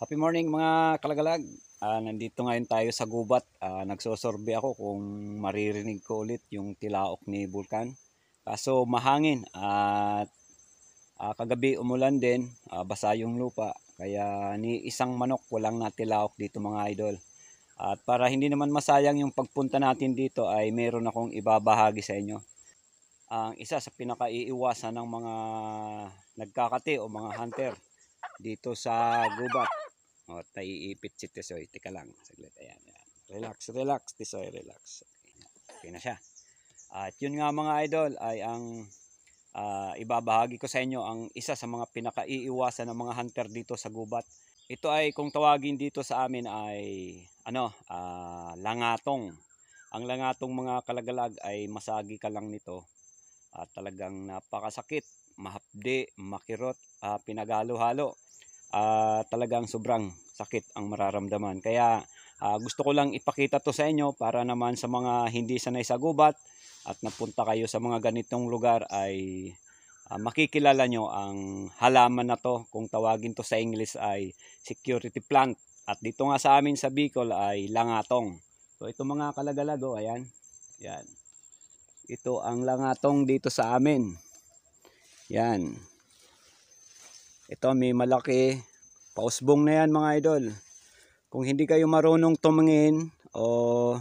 Happy morning mga kalagalag. Nandito ngayon tayo sa gubat. Nagsosorbe ako kung maririnig ko ulit yung tilaok ni Vulcan. Kaso mahangin at kagabi umulan din, basa yung lupa. Kaya ni isang manok walang natilaok dito mga idol. At para hindi naman masayang yung pagpunta natin dito ay meron akong ibabahagi sa inyo. Ang isa sa pinakaiiwasan ng mga nagkakati o mga hunter dito sa gubat. O, naiipit si Tisoy. Teka lang, saglit. Ayan, ayan. Relax, Tisoy, relax. Okay na siya. At yun nga mga idol ay ang ibabahagi ko sa inyo ang isa sa mga pinakaiiwasan ng mga hunter dito sa gubat. Ito ay kung tawagin dito sa amin ay langatong. Ang langatong mga kalagalag ay masagi ka lang nito at talagang napakasakit, mahapdi, makirot, pinagalo-halo. Talagang sobrang sakit ang mararamdaman. Kaya gusto ko lang ipakita to sa inyo para naman sa mga hindi sanay sa gubat at napunta kayo sa mga ganitong lugar ay makikilala nyo ang halaman na to. Kung tawagin to sa English ay security plant. At dito nga sa amin sa Bicol ay langatong. So ito mga kalagalago, ayan. Yan. Ito ang langatong dito sa amin. Yan. Ito may malaki. Pausbong na yan mga idol. Kung hindi kayo marunong tumingin o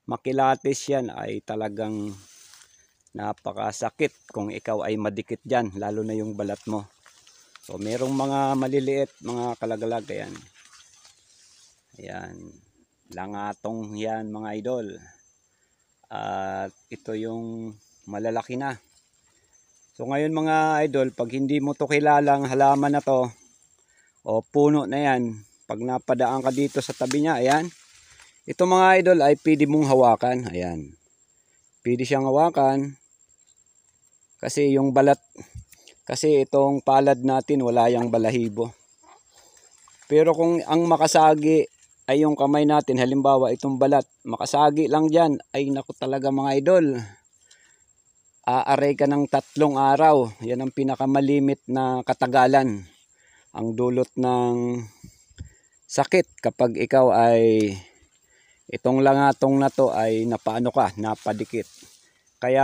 makilatis yan ay talagang napakasakit kung ikaw ay madikit dyan. Lalo na yung balat mo. So merong mga maliliit mga kalagalag. Ayan. Ayan. Langatong yan mga idol. At ito yung malalaki na. So ngayon mga idol, pag hindi mo to kilalang halaman na to o puno na yan, pag napadaan ka dito sa tabi niya, ayan. Ito mga idol ay pwede mong hawakan, ayan. Pwede siyang hawakan kasi yung balat, kasi itong palad natin wala yang balahibo. Pero kung ang makasagi ay yung kamay natin, halimbawa itong balat, makasagi lang dyan, ay naku talaga mga idol. Aaray ka ng 3 araw. Yan ang pinakamalimit na katagalan. Ang dulot ng sakit kapag ikaw ay itong langatong na to ay napaano ka, napadikit. Kaya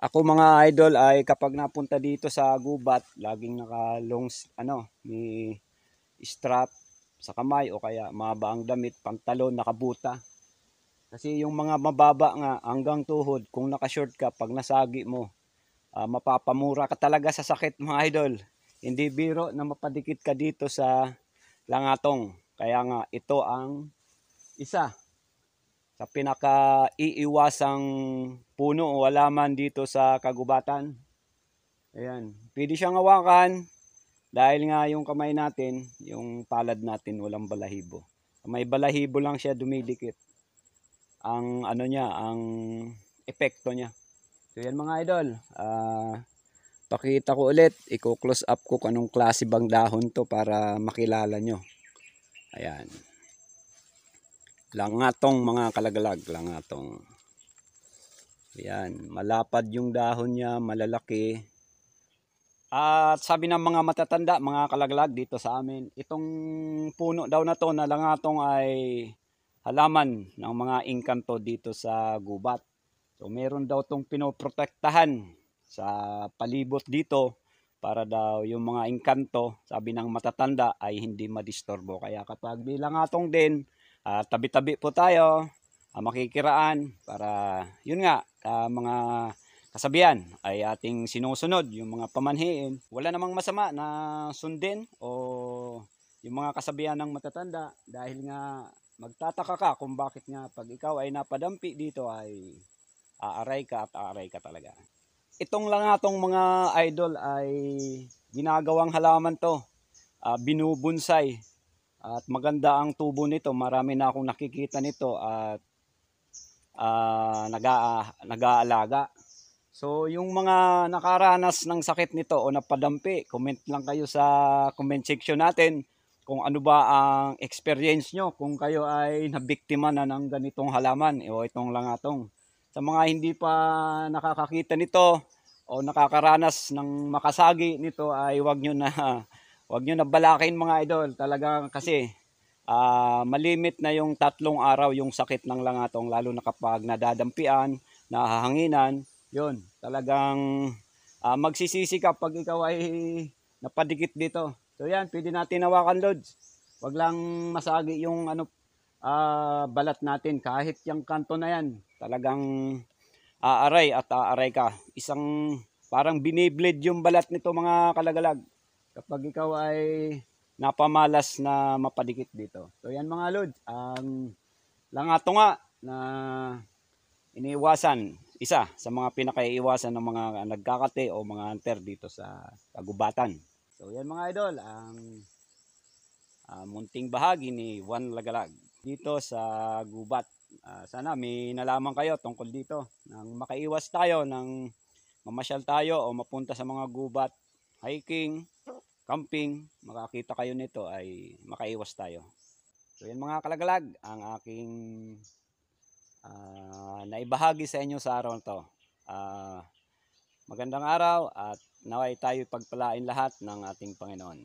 ako mga idol ay kapag napunta dito sa gubat, laging naka-long may strap sa kamay o kaya mabaang damit, pantalon, nakabuta. Kasi yung mga mababa nga hanggang tuhod, kung naka-short ka, pag nasagi mo, mapapamura ka talaga sa sakit mga idol. Hindi biro na mapadikit ka dito sa langatong. Kaya nga ito ang isa sa pinaka-iiwasang puno o halaman dito sa kagubatan. Ayan. Pwede siyang hawakan dahil nga yung kamay natin, yung palad natin walang balahibo. May balahibo lang siya dumidikit. Ang ano niya, ang epekto niya. So yan mga idol, pakita ko ulit, i-close up ko kung anong klase bang dahon to para makilala nyo. Ayan. Langatong mga kalagalag, langatong. Ayan, malapad yung dahon niya, malalaki. At sabi ng mga matatanda, mga kalagalag dito sa amin, itong puno daw na to na langatong ay halaman ng mga engkanto dito sa gubat. So meron daw tong pinoprotektahan sa palibot dito para daw yung mga engkanto, sabi ng matatanda, ay hindi madisturbo. Kaya kapag bilang atong din, tabi-tabi po tayo, makikiraan para yun nga, mga kasabihan ay ating sinusunod, yung mga pamanhiin. Wala namang masama na sundin o yung mga kasabihan ng matatanda dahil nga magtataka ka kung bakit nga pag ikaw ay napadampi dito ay aaray ka at aaray ka talaga. Itong langatong mga idol ay ginagawang halaman to, binubunsay at maganda ang tubo nito. Marami na akong nakikita nito at nag-aalaga. So yung mga nakaranas ng sakit nito o napadampi, comment lang kayo sa comment section natin kung ano ba ang experience nyo kung kayo ay nabiktima na ng ganitong halaman o itong langatong. Sa mga hindi pa nakakakita nito o nakakaranas ng makasagi nito ay huwag nyo na Huwag nyo na balakin mga idol. Talagang kasi malimit na yung 3 araw yung sakit ng langatong, lalo na kapag nadadampian, nahahanginan, yun, talagang magsisisi ka pag ikaw ay napadikit dito. So yan, pwede natin hawakan, Lods. Wag lang masagi yung balat natin. Kahit yung kanto na yan, talagang aaray at aaray ka. Isang parang biniblade yung balat nito mga kalagalag. Kapag ikaw ay napamalas na mapadikit dito. So yan mga Lods, ang langato nga na iniiwasan, isa sa mga pinakaiiwasan ng mga nagkakate o mga hunter dito sa kagubatan. So yan mga idol, ang munting bahagi ni Juan Lagalag dito sa gubat. Sana may nalaman kayo tungkol dito nang makaiwas tayo ng mamasyal tayo o mapunta sa mga gubat, hiking, camping, makakita kayo nito ay makaiwas tayo. So yan mga kalagalag, ang aking naibahagi sa inyo sa araw na to. Magandang araw at naway tayo pagpalain lahat ng ating Panginoon.